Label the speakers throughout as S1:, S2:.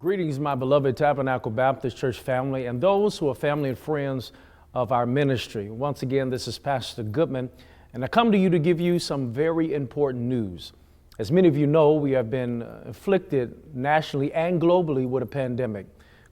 S1: Greetings, my beloved Tabernacle Baptist Church family and those who are family and friends of our ministry. Once again, this is Pastor Goodman, and I come to you to give you some very important news. As many of you know, we have been afflicted nationally and globally with a pandemic.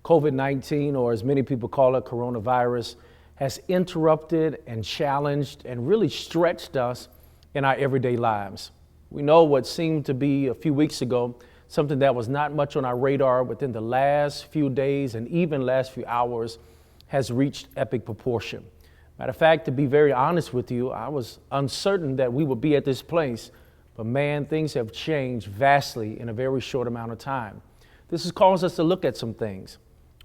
S1: COVID-19, or as many people call it, coronavirus, has interrupted and challenged and really stretched us in our everyday lives. We know what seemed to be a few weeks ago something that was not much on our radar within the last few days and even last few hours has reached epic proportion. Matter of fact, to be very honest with you, I was uncertain that we would be at this place, but man, things have changed vastly in a very short amount of time. This has caused us to look at some things.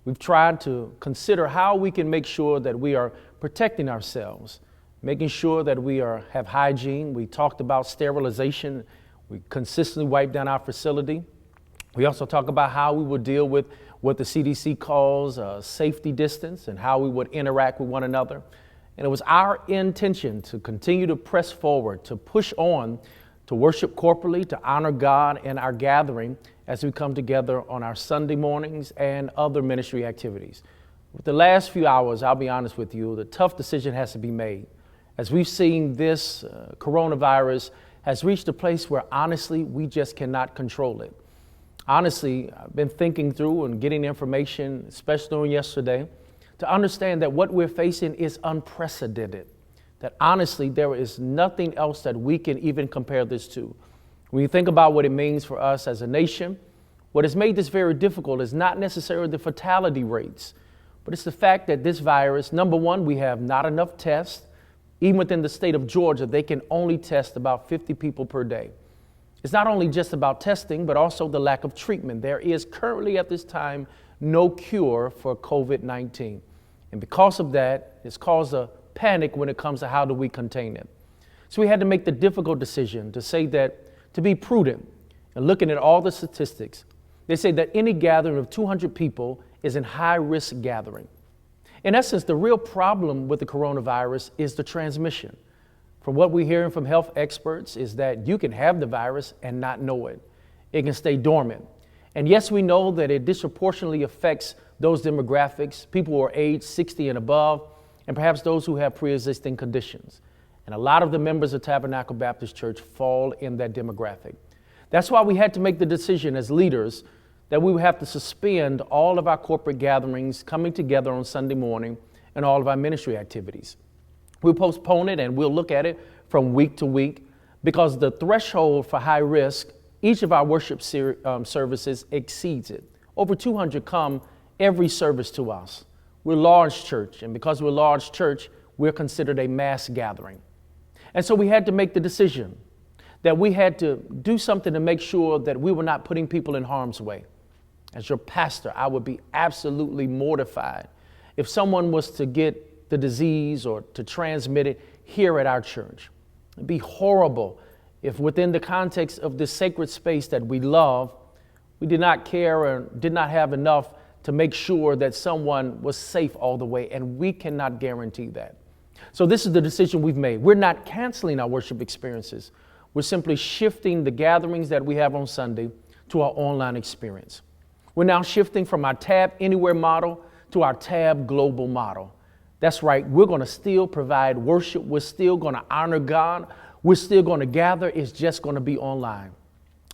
S1: We've tried to consider how we can make sure that we are protecting ourselves, making sure that we have hygiene. We talked about sterilization. We consistently wipe down our facility. We also talk about how we would deal with what the CDC calls safety distance and how we would interact with one another. And it was our intention to continue to press forward, to push on, to worship corporately, to honor God in our gathering as we come together on our Sunday mornings and other ministry activities. With the last few hours, I'll be honest with you, the tough decision has to be made. As we've seen, this coronavirus has reached a place where honestly, we just cannot control it. Honestly, I've been thinking through and getting information, especially on yesterday, to understand that what we're facing is unprecedented. That honestly, there is nothing else that we can even compare this to. When you think about what it means for us as a nation, what has made this very difficult is not necessarily the fatality rates, but it's the fact that this virus, number one, we have not enough tests. Even within the state of Georgia, they can only test about 50 people per day. It's not only just about testing, but also the lack of treatment. There is currently at this time no cure for COVID-19. And because of that, it's caused a panic when it comes to how do we contain it. So we had to make the difficult decision to say that to be prudent and looking at all the statistics, they say that any gathering of 200 people is a high-risk gathering. In essence, the real problem with the coronavirus is the transmission. From what we're hearing from health experts is that you can have the virus and not know it. It can stay dormant. And yes, we know that it disproportionately affects those demographics, people who are age 60 and above, and perhaps those who have pre-existing conditions. And a lot of the members of Tabernacle Baptist Church fall in that demographic. That's why we had to make the decision as leaders that we would have to suspend all of our corporate gatherings coming together on Sunday morning and all of our ministry activities. We'll postpone it and we'll look at it from week to week because the threshold for high risk, each of our worship services exceeds it. Over 200 come every service to us. We're a large church, and because we're a large church, we're considered a mass gathering. And so we had to make the decision that we had to do something to make sure that we were not putting people in harm's way. As your pastor, I would be absolutely mortified if someone was to get the disease or to transmit it here at our church. It'd be horrible if within the context of this sacred space that we love, we did not care or did not have enough to make sure that someone was safe all the way, and we cannot guarantee that. So this is the decision we've made. We're not canceling our worship experiences. We're simply shifting the gatherings that we have on Sunday to our online experience. We're now shifting from our Tab Anywhere model to our Tab Global model. That's right, we're going to still provide worship. We're still going to honor God. We're still going to gather. It's just going to be online.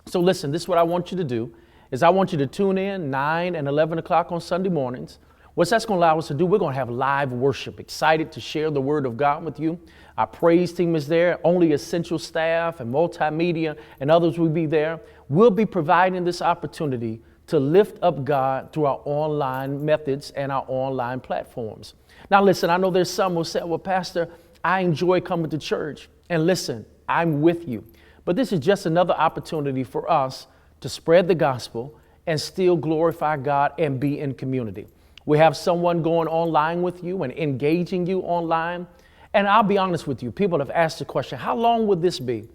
S1: So listen, this is what I want you to do, is I want you to tune in 9 and 11 o'clock on Sunday mornings. What that's going to allow us to do, we're going to have live worship. Excited to share the word of God with you. Our praise team is there. Only essential staff and multimedia and others will be there. We'll be providing this opportunity to lift up God through our online methods and our online platforms. Now, listen, I know there's some who say, well, Pastor, I enjoy coming to church. And listen, I'm with you. But this is just another opportunity for us to spread the gospel and still glorify God and be in community. We have someone going online with you and engaging you online. And I'll be honest with you, people have asked the question, how long would this be?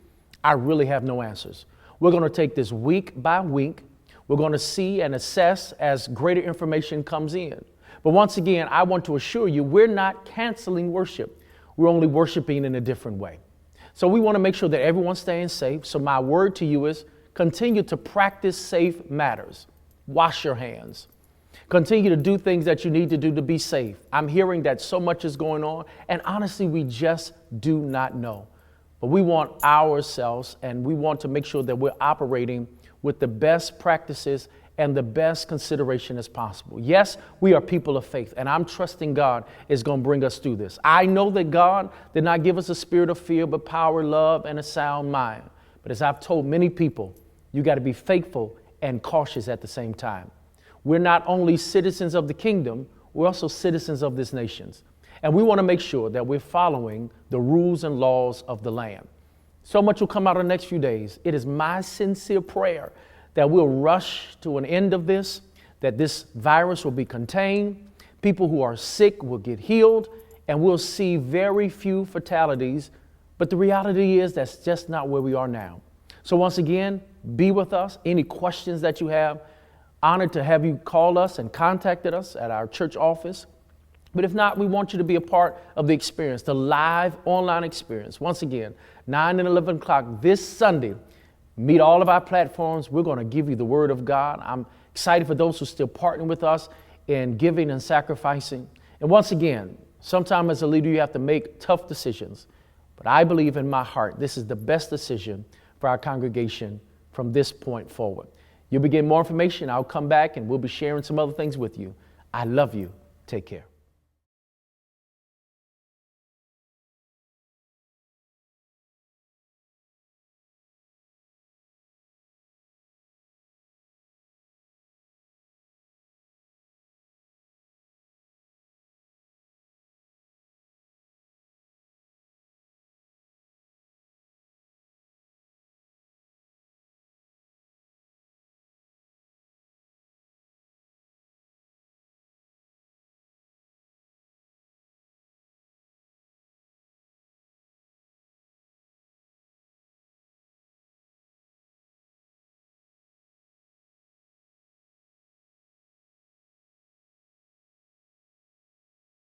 S1: I really have no answers. We're going to take this week by week. We're going to see and assess as greater information comes in. But once again, I want to assure you, we're not canceling worship. We're only worshiping in a different way. So we want to make sure that everyone's staying safe. So my word to you is continue to practice safe matters. Wash your hands. Continue to do things that you need to do to be safe. I'm hearing that so much is going on, and honestly, we just do not know. But we want ourselves, and we want to make sure that we're operating with the best practices and the best consideration as possible. Yes, we are people of faith, and I'm trusting God is going to bring us through this. I know that God did not give us a spirit of fear, but power, love, and a sound mind. But as I've told many people, you got to be faithful and cautious at the same time. We're not only citizens of the kingdom, we're also citizens of this nation. And we want to make sure that we're following the rules and laws of the land. So much will come out in the next few days. It is my sincere prayer that we'll rush to an end of this, that this virus will be contained, people who are sick will get healed, and we'll see very few fatalities. But the reality is that's just not where we are now. So once again, be with us. Any questions that you have, honored to have you call us and contacted us at our church office. But if not, we want you to be a part of the experience, the live online experience. Once again, 9 and 11 o'clock this Sunday. Meet all of our platforms. We're going to give you the word of God. I'm excited for those who still partner with us in giving and sacrificing. And once again, sometimes as a leader, you have to make tough decisions. But I believe in my heart, this is the best decision for our congregation from this point forward. You'll be getting more information. I'll come back and we'll be sharing some other things with you. I love you. Take care.